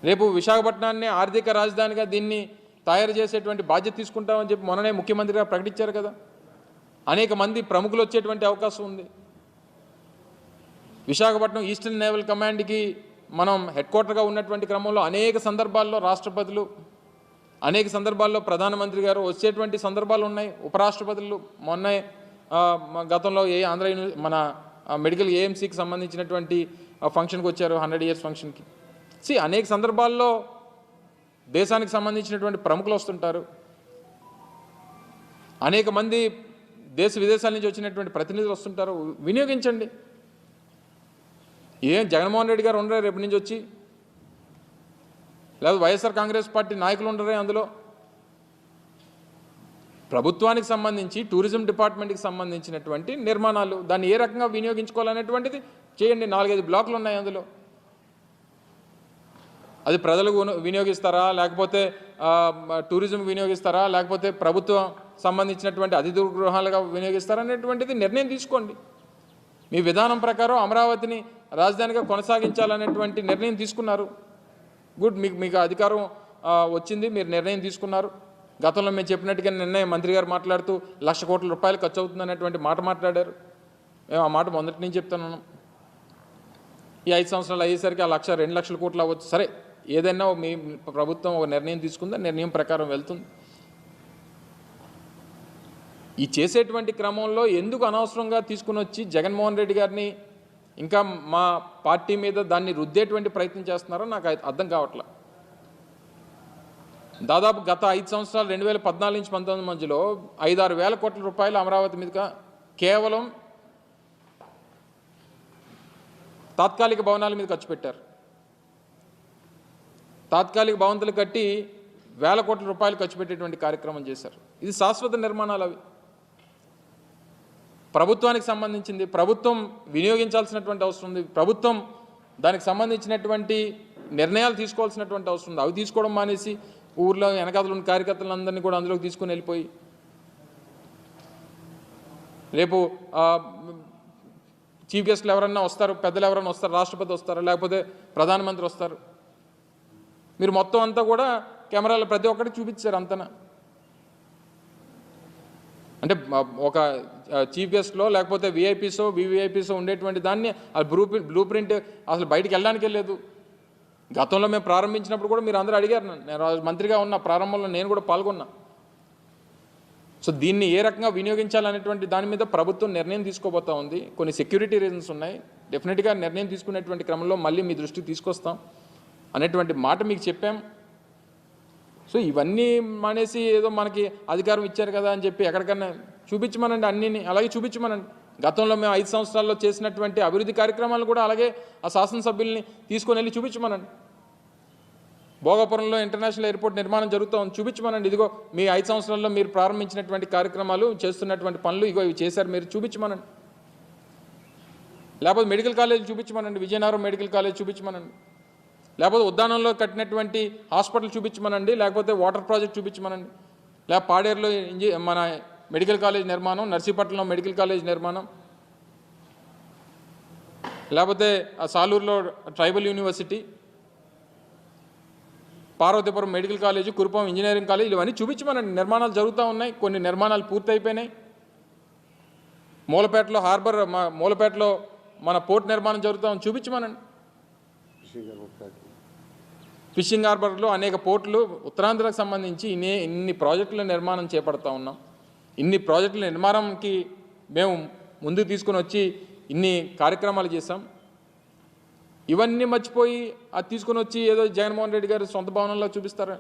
రేపు విశాఖపట్నాన్ని ఆర్థిక రాజధానిగా దీన్ని తయారు చేసేటువంటి బాధ్యత తీసుకుంటామని చెప్పి మొన్ననే ముఖ్యమంత్రి గారు ప్రకటించారు కదా. అనేక మంది ప్రముఖులు వచ్చేటువంటి అవకాశం ఉంది. విశాఖపట్నం ఈస్టర్న్ నేవల్ కమాండ్కి మనం హెడ్ క్వార్టర్గా ఉన్నటువంటి క్రమంలో అనేక సందర్భాల్లో రాష్ట్రపతులు, అనేక సందర్భాల్లో ప్రధానమంత్రి గారు వచ్చేటువంటి సందర్భాలు ఉన్నాయి. ఉపరాష్ట్రపతులు మొన్న గతంలో ఆంధ్ర మన మెడికల్ ఏఎంసీకి సంబంధించినటువంటి ఫంక్షన్కి వచ్చారు, 100 years ఫంక్షన్కి. అనేక సందర్భాల్లో దేశానికి సంబంధించినటువంటి ప్రముఖులు వస్తుంటారు. అనేక మంది దేశ విదేశాల నుంచి వచ్చినటువంటి ప్రతినిధులు వస్తుంటారు. వినియోగించండి. జగన్మోహన్ రెడ్డి గారు ఉండరే రేపు నుంచి వచ్చి, లేదా వైఎస్ఆర్ కాంగ్రెస్ పార్టీ నాయకులు ఉండరే అందులో. ప్రభుత్వానికి సంబంధించి టూరిజం డిపార్ట్మెంట్కి సంబంధించినటువంటి నిర్మాణాలు, దాన్ని ఏ రకంగా వినియోగించుకోవాలనేటువంటిది చేయండి. 4-5 బ్లాకులు ఉన్నాయి అందులో. అది ప్రజలకు వినియోగిస్తారా, లేకపోతే టూరిజం వినియోగిస్తారా, లేకపోతే ప్రభుత్వం సంబంధించినటువంటి అతిథి గృహాలుగా వినియోగిస్తారా అనేటువంటిది నిర్ణయం తీసుకోండి. మీ విధానం ప్రకారం అమరావతిని రాజధానిగా కొనసాగించాలనేటువంటి నిర్ణయం తీసుకున్నారు. గుడ్, మీకు అధికారం వచ్చింది, మీరు నిర్ణయం తీసుకున్నారు. గతంలో మేము చెప్పినట్టుగా నిర్ణయం మంత్రి గారు మాట్లాడుతూ 1,00,000 కోట్ల రూపాయలు ఖర్చు అవుతుంది అనేటువంటి మాట మాట్లాడారు. మేము ఆ మాట మొదటి నుంచి చెప్తున్నాం. ఈ 5 సంవత్సరాలు అయ్యేసరికి ఆ 1,00,000, 2,00,000 కోట్లు అవ్వచ్చు. సరే, ఏదైనా మీ ప్రభుత్వం ఒక నిర్ణయం తీసుకుందా, నిర్ణయం ప్రకారం వెళ్తుంది. ఈ చేసేటువంటి క్రమంలో ఎందుకు అనవసరంగా తీసుకుని వచ్చి జగన్మోహన్ రెడ్డి గారిని ఇంకా మా పార్టీ మీద దాన్ని రుద్దేటువంటి ప్రయత్నం చేస్తున్నారో నాకు అర్థం కావట్లే. దాదాపు గత 5 సంవత్సరాలు 2014 నుంచి 2019 మధ్యలో 5-6 వేల కోట్ల రూపాయలు అమరావతి మీదుగా కేవలం తాత్కాలిక భవనాల మీద ఖర్చు పెట్టారు. తాత్కాలిక భవంతులు కట్టి వేల కోట్ల రూపాయలు ఖర్చు పెట్టేటువంటి కార్యక్రమం చేశారు. ఇది శాశ్వత నిర్మాణాలు. అవి ప్రభుత్వానికి సంబంధించింది, ప్రభుత్వం వినియోగించాల్సినటువంటి అవసరం ఉంది. ప్రభుత్వం దానికి సంబంధించినటువంటి నిర్ణయాలు తీసుకోవాల్సినటువంటి అవసరం ఉంది. అవి తీసుకోవడం మానేసి ఊర్లో వెనకాతలు ఉన్న కార్యకర్తలందరినీ కూడా అందులోకి తీసుకొని వెళ్ళిపోయి రేపు చీఫ్ గెస్ట్లు ఎవరన్నా వస్తారు, పెద్దలు ఎవరన్నా వస్తారు, రాష్ట్రపతి వస్తారు, లేకపోతే ప్రధానమంత్రి వస్తారు. మీరు మొత్తం అంతా కూడా కెమెరాలు ప్రతి ఒక్కటి చూపించారు అంతనా. అంటే ఒక చీఫ్ గెస్ట్లో లేకపోతే విఐపీసో వివిఐపీసో ఉండేటువంటి దాన్ని బ్లూ ప్రింట్ అసలు బయటికి వెళ్ళడానికి లేదు. గతంలో మేము ప్రారంభించినప్పుడు కూడా మీరు అందరూ అడిగారు. నేను మంత్రిగా ఉన్న ప్రారంభంలో నేను కూడా పాల్గొన్నా. సో దీన్ని ఏ రకంగా వినియోగించాలనేటువంటి దాని మీద ప్రభుత్వం నిర్ణయం తీసుకోబోతా ఉంది. కొన్ని సెక్యూరిటీ రీజన్స్ ఉన్నాయి. డెఫినెట్గా నిర్ణయం తీసుకునేటువంటి క్రమంలో మళ్ళీ మీ దృష్టికి తీసుకొస్తాం అనేటువంటి మాట మీకు చెప్పాం. సో ఇవన్నీ మానేసి ఏదో మనకి అధికారం ఇచ్చారు కదా అని చెప్పి ఎక్కడికన్నా చూపించమనండి, అన్నీ అలాగే చూపించమనండి. గతంలో మేము 5 సంవత్సరాల్లో చేసినటువంటి అభివృద్ధి కార్యక్రమాలు కూడా అలాగే ఆ శాసనసభ్యుల్ని తీసుకొని వెళ్ళి చూపించమనండి. భోగాపురంలో ఇంటర్నేషనల్ ఎయిర్పోర్ట్ నిర్మాణం జరుగుతోంది, చూపించమనండి. ఇదిగో మీ 5 సంవత్సరాల్లో మీరు ప్రారంభించినటువంటి కార్యక్రమాలు, చేస్తున్నటువంటి పనులు ఇగో ఇవి చేశారు, మీరు చూపించమనండి. లేకపోతే మెడికల్ కాలేజ్ చూపించమనండి, విజయనగరం మెడికల్ కాలేజ్ చూపించమనండి. లేకపోతే ఉద్యానంలో కట్టినటువంటి హాస్పిటల్ చూపించమనండి, లేకపోతే వాటర్ ప్రాజెక్ట్ చూపించమనండి. లేకపోతే పాడేరులో మన మెడికల్ కాలేజ్ నిర్మాణం, నర్సీపట్నంలో మెడికల్ కాలేజ్ నిర్మాణం, లేకపోతే సాలూరులో tribal university, Parvathipuram medical college, Kurupam engineering college, ఇవన్నీ చూపించమనండి. నిర్మాణాలు జరుగుతూ ఉన్నాయి, కొన్ని నిర్మాణాలు పూర్తయిపోయినాయి. మూలపేటలో హార్బర్, మూలపేటలో మన పోర్ట్ నిర్మాణం జరుగుతామని చూపించమనండి. ఫిషింగ్ హార్బర్లో అనేక పోర్టులు, ఉత్తరాంధ్రకు సంబంధించి ఇన్ని ప్రాజెక్టుల నిర్మాణం చేపడతా ఉన్నాం. ఇన్ని ప్రాజెక్టుల నిర్మాణంకి మేము ముందుకు తీసుకొని వచ్చి ఇన్ని కార్యక్రమాలు చేశాం. ఇవన్నీ మర్చిపోయి అది తీసుకొని వచ్చి ఏదో జగన్మోహన్ రెడ్డి గారు సొంత భవనంలో చూపిస్తారా?